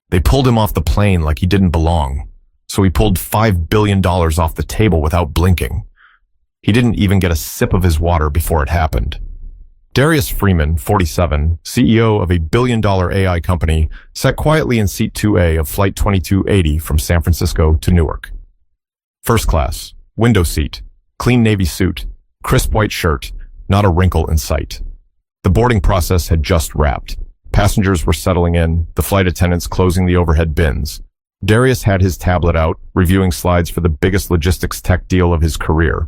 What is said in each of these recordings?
They pulled him off the plane like he didn't belong. So he pulled $5 billion off the table without blinking. He didn't even get a sip of his water before it happened. Darius Freeman, 47, CEO of a billion-dollar AI company, sat quietly in seat 2A of Flight 2280 from San Francisco to Newark. First class, window seat, clean navy suit, crisp white shirt, not a wrinkle in sight. The boarding process had just wrapped. Passengers were settling in, the flight attendants closing the overhead bins. Darius had his tablet out, reviewing slides for the biggest logistics tech deal of his career.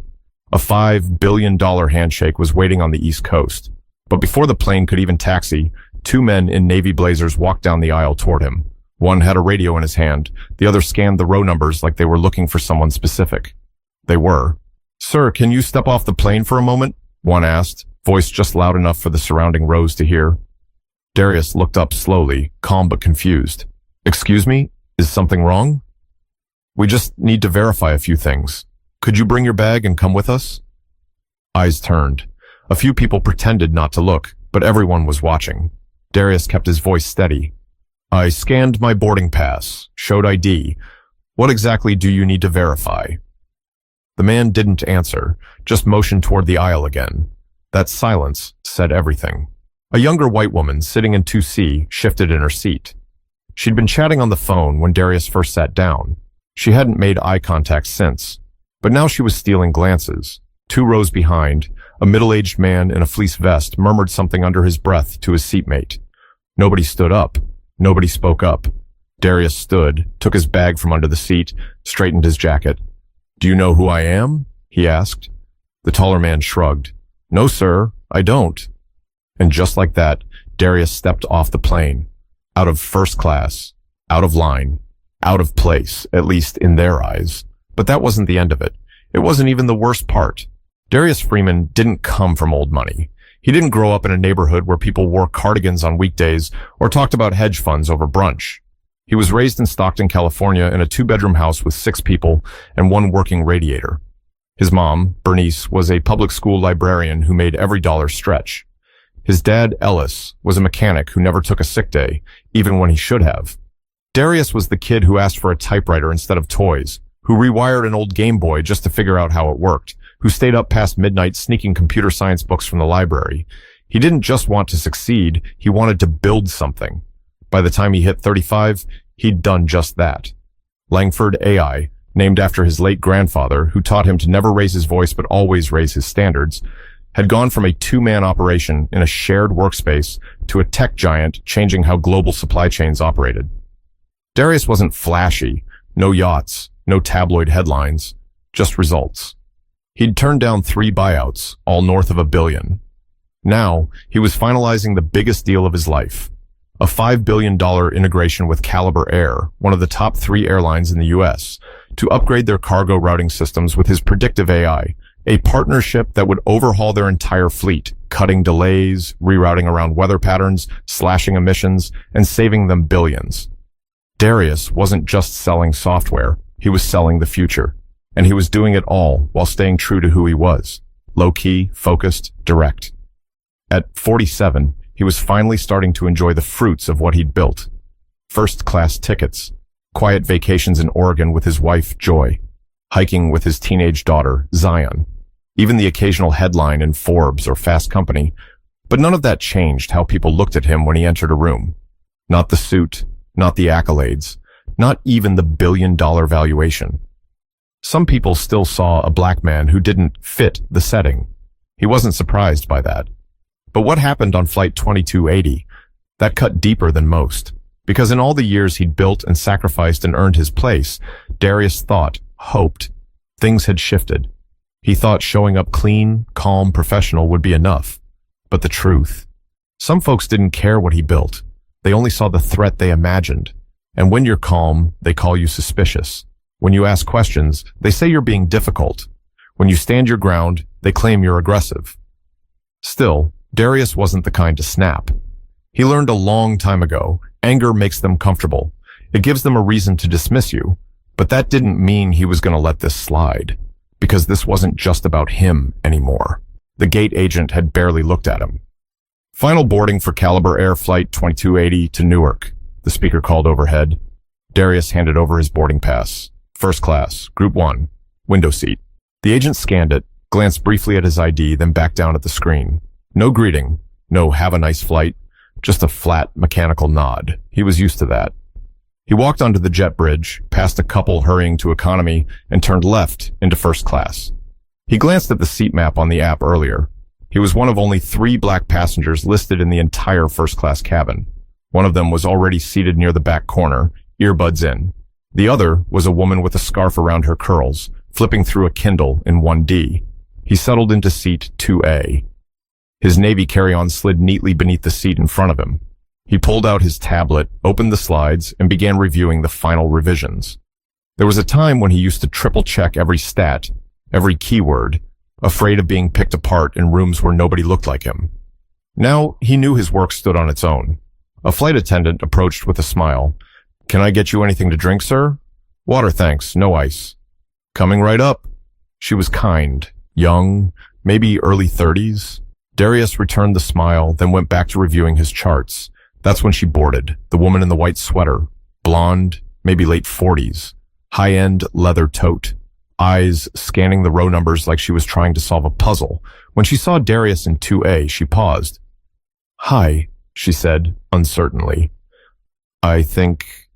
A $5 billion handshake was waiting on the East Coast. But before the plane could even taxi, two men in navy blazers walked down the aisle toward him. One had a radio in his hand. The other scanned the row numbers like they were looking for someone specific. They were. "Sir, can you step off the plane for a moment?" one asked, voice just loud enough for the surrounding rows to hear. Darius looked up slowly, calm but confused. "Excuse me? Is something wrong?" "We just need to verify a few things. Could you bring your bag and come with us?" Eyes turned. A few people pretended not to look, but everyone was watching. Darius kept his voice steady. "I scanned my boarding pass, showed ID. What exactly do you need to verify?" The man didn't answer, just motioned toward the aisle again. That silence said everything. A younger white woman sitting in 2C shifted in her seat. She'd been chatting on the phone when Darius first sat down. She hadn't made eye contact since, but now she was stealing glances. 2 rows behind, a middle-aged man in a fleece vest murmured something under his breath to his seatmate. Nobody stood up. Nobody spoke up. Darius stood, took his bag from under the seat, straightened his jacket. "Do you know who I am?" he asked. The taller man shrugged. "No, sir, I don't." And just like that, Darius stepped off the plane. Out of first class. Out of line. Out of place, at least in their eyes. But that wasn't the end of it. It wasn't even the worst part. Darius Freeman didn't come from old money. He didn't grow up in a neighborhood where people wore cardigans on weekdays or talked about hedge funds over brunch. He was raised in Stockton, California in a 2-bedroom house with 6 people and 1 working radiator. His mom, Bernice, was a public school librarian who made every dollar stretch. His dad, Ellis, was a mechanic who never took a sick day, even when he should have. Darius was the kid who asked for a typewriter instead of toys, who rewired an old Game Boy just to figure out how it worked, who stayed up past midnight sneaking computer science books from the library. He didn't just want to succeed, he wanted to build something. By the time he hit 35, he'd done just that. Langford AI, named after his late grandfather, who taught him to never raise his voice but always raise his standards, had gone from a 2-man operation in a shared workspace to a tech giant changing how global supply chains operated. Darius wasn't flashy, no yachts, no tabloid headlines, just results. He'd turned down 3 buyouts, all north of $1 billion. Now, he was finalizing the biggest deal of his life. A $5 billion integration with Caliber Air, one of the top 3 airlines in the US, to upgrade their cargo routing systems with his predictive AI, a partnership that would overhaul their entire fleet, cutting delays, rerouting around weather patterns, slashing emissions, and saving them billions. Darius wasn't just selling software, he was selling the future. And he was doing it all while staying true to who he was. Low-key, focused, direct. At 47, he was finally starting to enjoy the fruits of what he'd built. First-class tickets, quiet vacations in Oregon with his wife, Joy, hiking with his teenage daughter, Zion, even the occasional headline in Forbes or Fast Company, but none of that changed how people looked at him when he entered a room. Not the suit, not the accolades, not even the billion-dollar valuation. Some people still saw a black man who didn't fit the setting. He wasn't surprised by that. But what happened on Flight 2280? That cut deeper than most. Because in all the years he'd built and sacrificed and earned his place, Darius thought, hoped, things had shifted. He thought showing up clean, calm, professional would be enough. But the truth. Some folks didn't care what he built. They only saw the threat they imagined. And when you're calm, they call you suspicious. When you ask questions, they say you're being difficult. When you stand your ground, they claim you're aggressive. Still, Darius wasn't the kind to snap. He learned a long time ago, anger makes them comfortable. It gives them a reason to dismiss you. But that didn't mean he was going to let this slide. Because this wasn't just about him anymore. The gate agent had barely looked at him. Final boarding for Caliber Air Flight 2280 to Newark. the speaker called overhead. Darius handed over his boarding pass. First class, Group 1, window seat. The agent scanned it, glanced briefly at his ID, then back down at the screen. No greeting, no have a nice flight, just a flat, mechanical nod. He was used to that. He walked onto the jet bridge, past a couple hurrying to economy, and turned left into first class. He glanced at the seat map on the app earlier. He was one of only 3 black passengers listed in the entire first-class cabin. One of them was already seated near the back corner, earbuds in. The other was a woman with a scarf around her curls, flipping through a Kindle in 1D. He settled into seat 2A. His Navy carry-on slid neatly beneath the seat in front of him. He pulled out his tablet, opened the slides, and began reviewing the final revisions. There was a time when he used to triple-check every stat, every keyword, afraid of being picked apart in rooms where nobody looked like him. Now he knew his work stood on its own. A flight attendant approached with a smile. "Can I get you anything to drink, sir?" "Water, thanks, no ice." "Coming right up." She was kind, young, maybe early 30s. Darius returned the smile, then went back to reviewing his charts. That's when she boarded, the woman in the white sweater, blonde, maybe late 40s, high-end leather tote, eyes scanning the row numbers like she was trying to solve a puzzle. When she saw Darius in 2A, she paused. "Hi," she said, uncertainly. "I think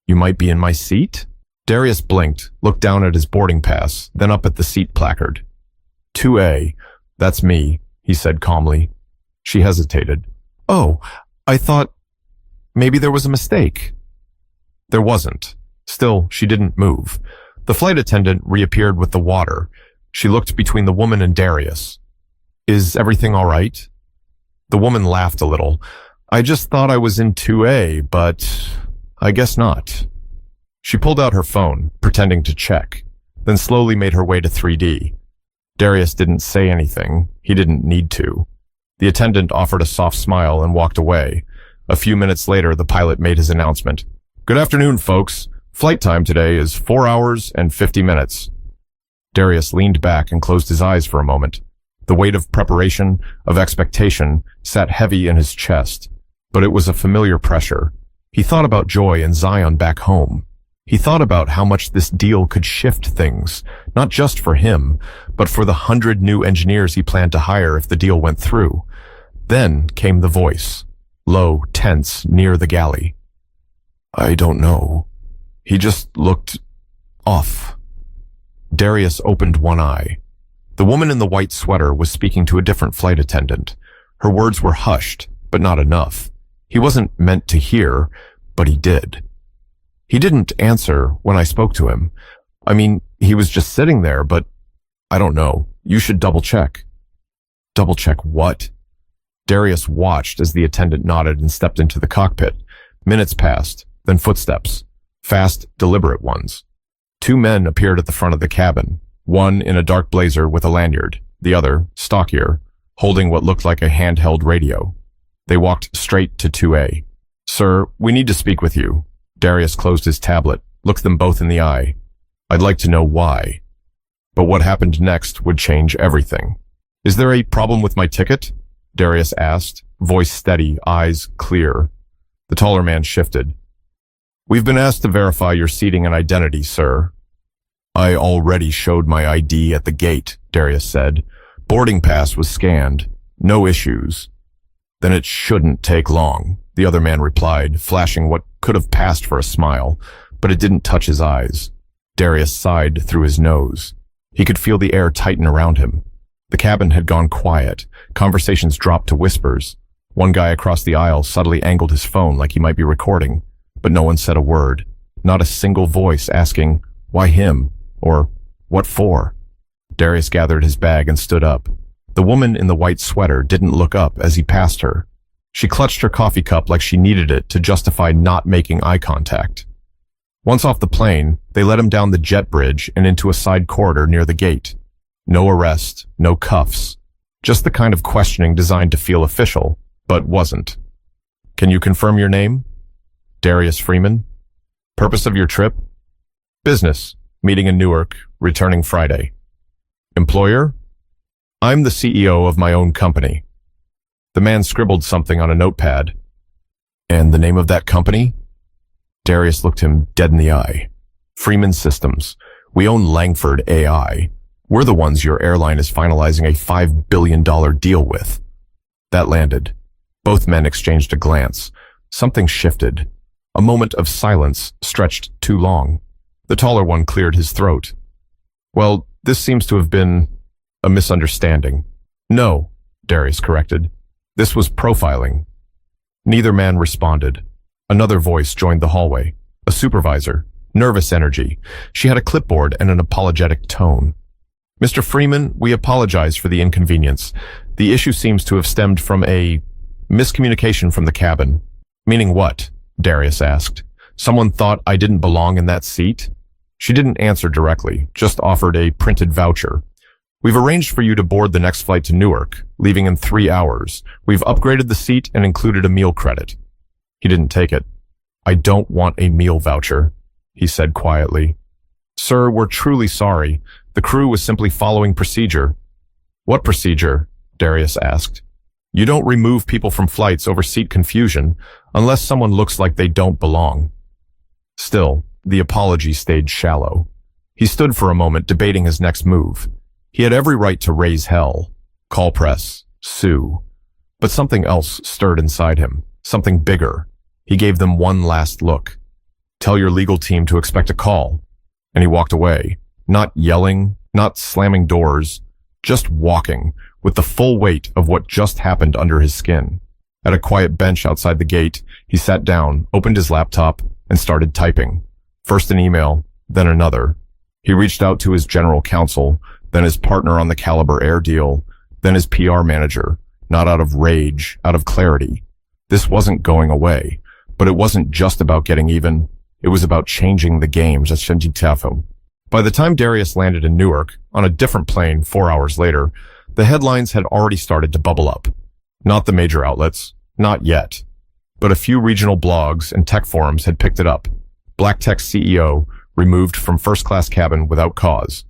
you might be in my seat?" Darius blinked, looked down at his boarding pass, then up at the seat placard. 2A, that's me, he said calmly. She hesitated. "Oh, I thought maybe there was a mistake." There wasn't. Still, she didn't move. The flight attendant reappeared with the water. She looked between the woman and Darius. "Is everything all right?" The woman laughed a little. "I just thought I was in 2A, but I guess not." She pulled out her phone, pretending to check, then slowly made her way to 3D. Darius didn't say anything. He didn't need to. The attendant offered a soft smile and walked away. A few minutes later, the pilot made his announcement. "Good afternoon, folks. Flight time today is 4 hours and 50 minutes. Darius leaned back and closed his eyes for a moment. The weight of preparation, of expectation, sat heavy in his chest, but it was a familiar pressure. He thought about Joy and Zion back home. He thought about how much this deal could shift things, not just for him, but for the 100 new engineers he planned to hire if the deal went through. Then came the voice, low, tense, near the galley. "I don't know." He just looked off. Darius opened one eye. The woman in the white sweater was speaking to a different flight attendant. Her words were hushed, but not enough. He wasn't meant to hear, but he did. He didn't answer when I spoke to him. I mean, he was just sitting there, but I don't know. You should double check. Double check what? Darius watched as the attendant nodded and stepped into the cockpit. Minutes passed, then footsteps. Fast, deliberate ones. 2 men appeared at the front of the cabin, one in a dark blazer with a lanyard, the other, stockier, holding what looked like a handheld radio. They walked straight to 2A. "Sir, we need to speak with you." Darius closed his tablet, looked them both in the eye. "I'd like to know why." But what happened next would change everything. "Is there a problem with my ticket?" Darius asked, voice steady, eyes clear. The taller man shifted. "We've been asked to verify your seating and identity, sir." "I already showed my ID at the gate," Darius said. "Boarding pass was scanned. No issues." "Then it shouldn't take long," the other man replied, flashing what could have passed for a smile, but it didn't touch his eyes. Darius sighed through his nose. He could feel the air tighten around him. The cabin had gone quiet. Conversations dropped to whispers. One guy across the aisle subtly angled his phone like he might be recording, but no one said a word. Not a single voice asking, "Why him?" or "What for?" Darius gathered his bag and stood up. The woman in the white sweater didn't look up as he passed her. She clutched her coffee cup like she needed it to justify not making eye contact. Once off the plane, they led him down the jet bridge and into a side corridor near the gate. No arrest, no cuffs. Just the kind of questioning designed to feel official, but wasn't. "Can you confirm your name?" "Darius Freeman." "Purpose of your trip?" "Business. Meeting in Newark, returning Friday." "Employer?" "I'm the CEO of my own company." The man scribbled something on a notepad. "And the name of that company?" Darius looked him dead in the eye. Freeman Systems. We own Langford AI. We're the ones your airline is finalizing a $5 billion deal with. That landed. Both men exchanged a glance. Something shifted. A moment of silence stretched too long. The taller one cleared his throat. Well, this seems to have been a misunderstanding. No, Darius corrected. This was profiling. Neither man responded. Another voice joined the hallway. A supervisor. Nervous energy. She had a clipboard and an apologetic tone. Mr. Freeman, we apologize for the inconvenience. The issue seems to have stemmed from a miscommunication from the cabin. Meaning what? Darius asked. Someone thought I didn't belong in that seat? She didn't answer directly, just offered a printed voucher. We've arranged for you to board the next flight to Newark, leaving in 3 hours. We've upgraded the seat and included a meal credit. He didn't take it. I don't want a meal voucher, he said quietly. Sir, we're truly sorry. The crew was simply following procedure. What procedure? Darius asked. You don't remove people from flights over seat confusion unless someone looks like they don't belong. Still, the apology stayed shallow. He stood for a moment debating his next move. He had every right to raise hell, call press, sue. But something else stirred inside him, something bigger. He gave them one last look. Tell your legal team to expect a call. And he walked away, not yelling, not slamming doors, just walking, with the full weight of what just happened under his skin. At a quiet bench outside the gate, he sat down, opened his laptop, and started typing. First an email, then another. He reached out to his general counsel, then his partner on the Caliber Air deal, then his PR manager, not out of rage, out of clarity. This wasn't going away, but it wasn't just about getting even. It was about changing the game. By the time Darius landed in Newark, on a different plane 4 hours later, the headlines had already started to bubble up. Not the major outlets, not yet. But a few regional blogs and tech forums had picked it up. Black Tech CEO removed from first-class cabin without cause.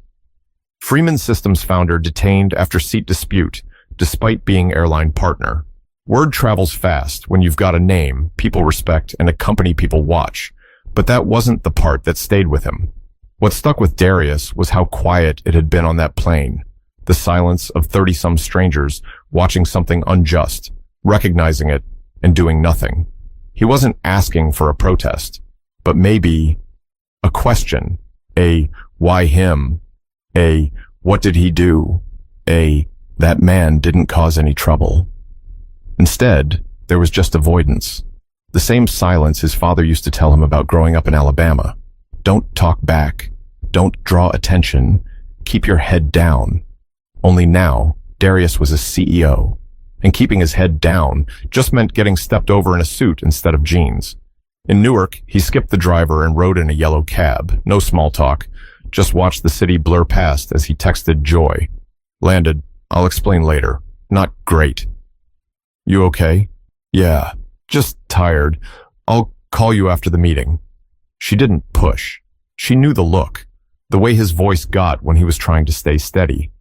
Freeman Systems founder detained after seat dispute, despite being airline partner. Word travels fast when you've got a name people respect and a company people watch. But that wasn't the part that stayed with him. What stuck with Darius was how quiet it had been on that plane. The silence of 30-some strangers watching something unjust, recognizing it, and doing nothing. He wasn't asking for a protest, but maybe a question, a why him, a what did he do, a that man didn't cause any trouble. Instead, there was just avoidance. The same silence his father used to tell him about growing up in Alabama. Don't talk back. Don't draw attention. Keep your head down. Only now, Darius was a CEO, and keeping his head down just meant getting stepped over in a suit instead of jeans. In Newark, he skipped the driver and rode in a yellow cab. No small talk. Just watched the city blur past as he texted Joy. Landed. I'll explain later. Not great. You okay? Yeah. Just tired. I'll call you after the meeting. She didn't push. She knew the look, the way his voice got when he was trying to stay steady.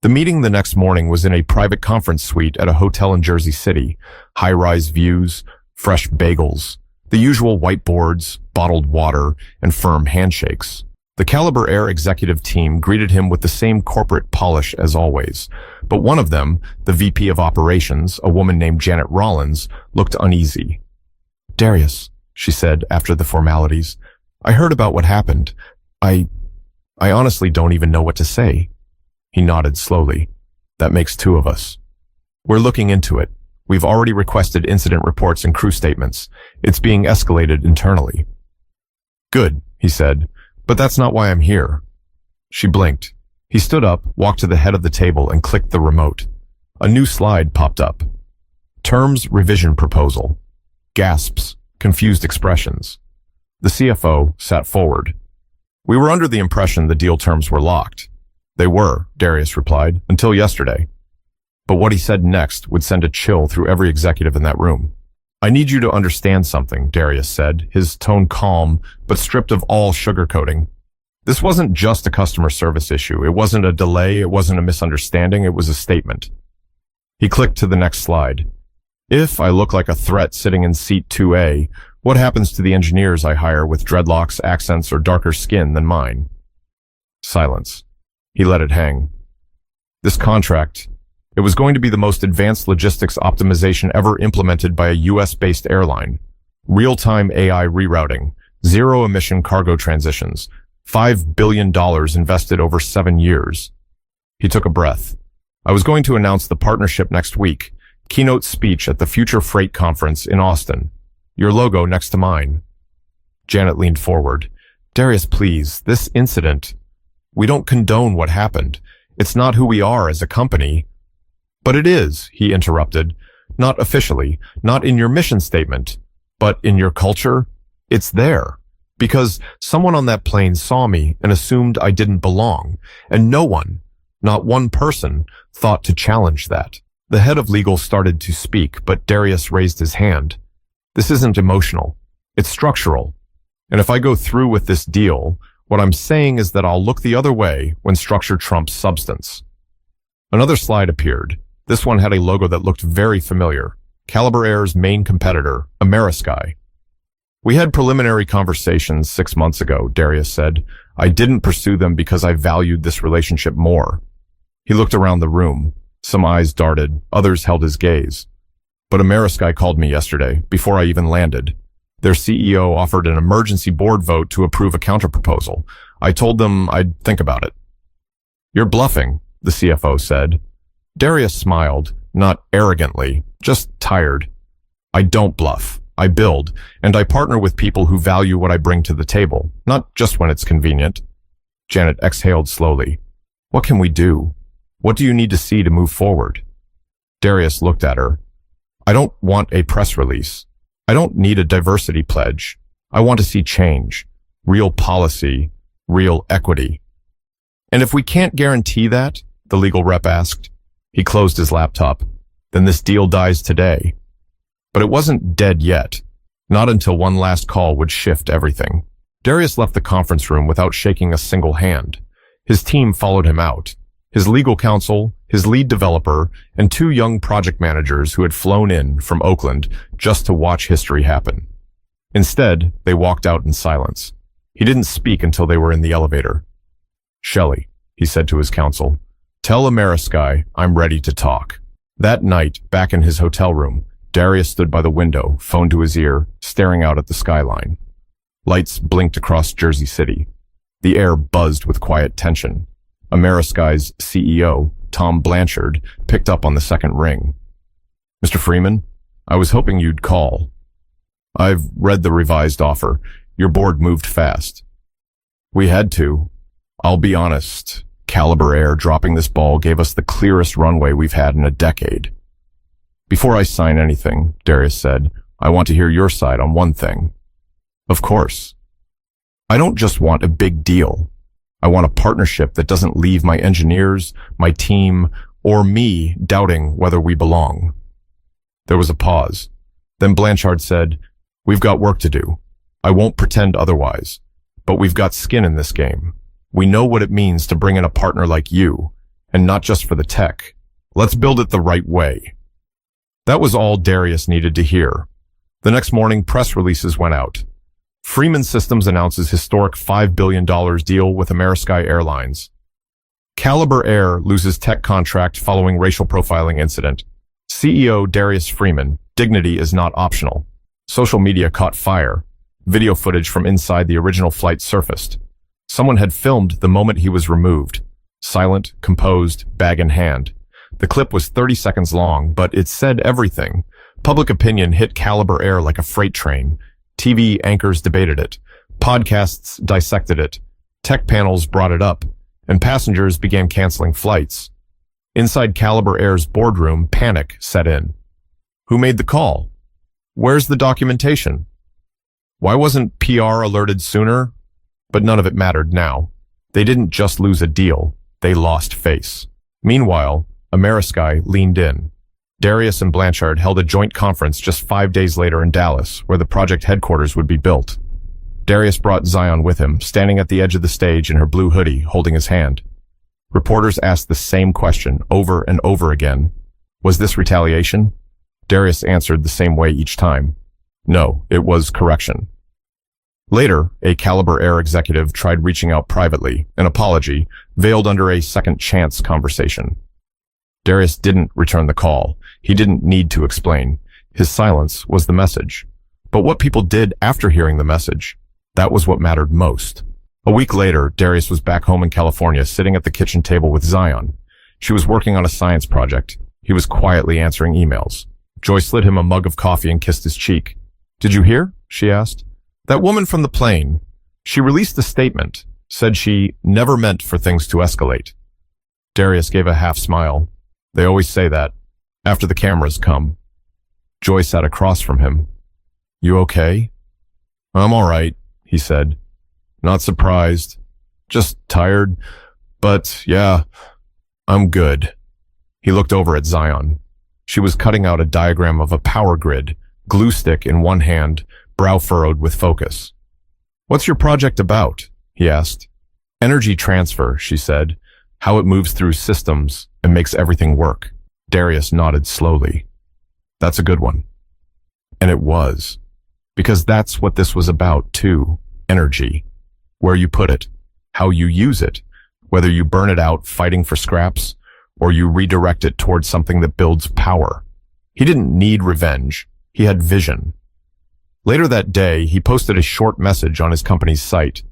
The meeting the next morning was in a private conference suite at a hotel in Jersey City. High-rise views, fresh bagels, the usual whiteboards, bottled water, and firm handshakes. The Caliber Air executive team greeted him with the same corporate polish as always, but one of them, the VP of Operations, a woman named Janet Rollins, looked uneasy. Darius, she said after the formalities, I heard about what happened. I honestly don't even know what to say. He nodded slowly. That makes two of us. We're looking into it. We've already requested incident reports and crew statements. It's being escalated internally. Good, he said. But that's not why I'm here. She blinked. He stood up, walked to the head of the table, and clicked the remote. A new slide popped up. Terms revision proposal. Gasps, confused expressions. The CFO sat forward. We were under the impression the deal terms were locked. They were, Darius replied, until yesterday. But what he said next would send a chill through every executive in that room. I need you to understand something, Darius said, his tone calm, but stripped of all sugarcoating. This wasn't just a customer service issue. It wasn't a delay. It wasn't a misunderstanding. It was a statement. He clicked to the next slide. If I look like a threat sitting in seat 2A, What happens to the engineers I hire with dreadlocks, accents, or darker skin than mine? Silence. He let it hang. This contract, it was going to be the most advanced logistics optimization ever implemented by a US-based airline. Real-time AI rerouting, zero-emission cargo transitions, $5 billion invested over 7 years. He took a breath. I was going to announce the partnership next week. Keynote speech at the Future Freight Conference in Austin. Your logo next to mine. Janet leaned forward. Darius, please, this incident. We don't condone what happened. It's not who we are as a company. But it is, he interrupted. Not officially, not in your mission statement, but in your culture. It's there. Because someone on that plane saw me and assumed I didn't belong, and no one, not one person, thought to challenge that. The head of legal started to speak, but Darius raised his hand. This isn't emotional. It's structural. And if I go through with this deal, what I'm saying is that I'll look the other way when structure trumps substance. Another slide appeared. This one had a logo that looked very familiar. Caliber Air's main competitor, Amerisky. We had preliminary conversations 6 months ago, Darius said. I didn't pursue them because I valued this relationship more. He looked around the room. Some eyes darted, others held his gaze. But Amerisky called me yesterday, before I even landed. Their CEO offered an emergency board vote to approve a counterproposal. I told them I'd think about it. You're bluffing, the CFO said. Darius smiled, not arrogantly, just tired. I don't bluff. I build, and I partner with people who value what I bring to the table, not just when it's convenient. Janet exhaled slowly. What can we do? What do you need to see to move forward? Darius looked at her. I don't want a press release. I don't need a diversity pledge. I want to see change, real policy, real equity. And if we can't guarantee that, the legal rep asked. He closed his laptop. Then this deal dies today. But it wasn't dead yet. Not until one last call would shift everything. Darius left the conference room without shaking a single hand. His team followed him out. His legal counsel, his lead developer, and 2 young project managers who had flown in from Oakland just to watch history happen. Instead, they walked out in silence. He didn't speak until they were in the elevator. Shelley, he said to his counsel, tell Amerisky I'm ready to talk. That night, back in his hotel room, Darius stood by the window, phone to his ear, staring out at the skyline. Lights blinked across Jersey City. The air buzzed with quiet tension. Amerisky's CEO, Tom Blanchard, picked up on the second ring. Mr. Freeman, I was hoping you'd call. I've read the revised offer. Your board moved fast. We had to. I'll be honest, Caliber Air dropping this ball gave us the clearest runway we've had in a decade. Before I sign anything, Darius said, I want to hear your side on one thing. Of course. I don't just want a big deal. I want a partnership that doesn't leave my engineers, my team, or me doubting whether we belong. There was a pause. Then Blanchard said, we've got work to do. I won't pretend otherwise, but we've got skin in this game. We know what it means to bring in a partner like you, and not just for the tech. Let's build it the right way. That was all Darius needed to hear. The next morning, press releases went out. Freeman Systems announces historic $5 billion deal with Amerisky Airlines. Caliber Air loses tech contract following racial profiling incident. CEO Darius Freeman, dignity is not optional. Social media caught fire. Video footage from inside the original flight surfaced. Someone had filmed the moment he was removed. Silent, composed, bag in hand. The clip was 30 seconds long, but it said everything. Public opinion hit Caliber Air like a freight train. TV anchors debated it. Podcasts dissected it. Tech panels brought it up. And passengers began canceling flights. Inside Caliber Air's boardroom, panic set in. Who made the call? Where's the documentation? Why wasn't PR alerted sooner? But none of it mattered now. They didn't just lose a deal. They lost face. Meanwhile, Amerisky leaned in. Darius and Blanchard held a joint conference just 5 days later in Dallas, where the project headquarters would be built. Darius brought Zion with him, standing at the edge of the stage in her blue hoodie, holding his hand. Reporters asked the same question over and over again. Was this retaliation? Darius answered the same way each time. No, it was correction. Later, a Caliber Air executive tried reaching out privately, an apology, veiled under a second chance conversation. Darius didn't return the call. He didn't need to explain. His silence was the message. But what people did after hearing the message, that was what mattered most. A week later, Darius was back home in California, sitting at the kitchen table with Zion. She was working on a science project. He was quietly answering emails. Joy slid him a mug of coffee and kissed his cheek. "Did you hear?" she asked. "That woman from the plane. She released a statement, said she never meant for things to escalate." Darius gave a half smile. They always say that, after the cameras come. Joy sat across from him. "You okay?" "I'm all right," he said. "Not surprised. Just tired. But yeah, I'm good." He looked over at Zion. She was cutting out a diagram of a power grid, glue stick in one hand, brow furrowed with focus. "What's your project about?" he asked. "Energy transfer," she said. "How it moves through systems and makes everything work." Darius nodded slowly. "That's a good one." And it was. Because that's what this was about, too. Energy. Where you put it. How you use it. Whether you burn it out fighting for scraps, or you redirect it towards something that builds power. He didn't need revenge. He had vision. Later that day, he posted a short message on his company's site.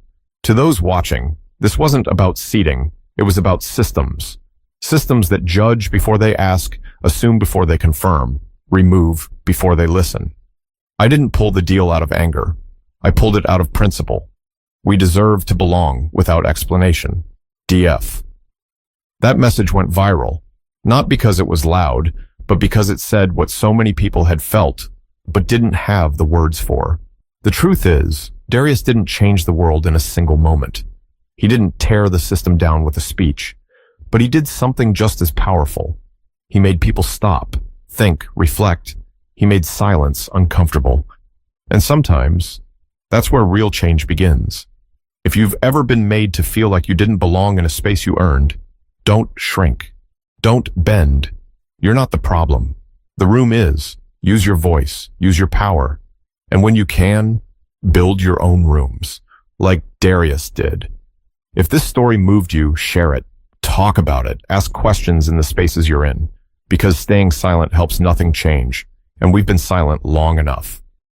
To those watching, this wasn't about seeding. It was about systems. Systems that judge before they ask, assume before they confirm, remove before they listen. I didn't pull the deal out of anger. I pulled it out of principle. We deserve to belong without explanation. DF. That message went viral, not because it was loud, but because it said what so many people had felt, but didn't have the words for. The truth is, Darius didn't change the world in a single moment. He didn't tear the system down with a speech, but he did something just as powerful. He made people stop, think, reflect. He made silence uncomfortable. And sometimes, that's where real change begins. If you've ever been made to feel like you didn't belong in a space you earned, don't shrink. Don't bend. You're not the problem. The room is. Use your voice. Use your power. And when you can, build your own rooms, like Darius did. If this story moved you, share it. Talk about it. Ask questions in the spaces you're in. Because staying silent helps nothing change. And we've been silent long enough.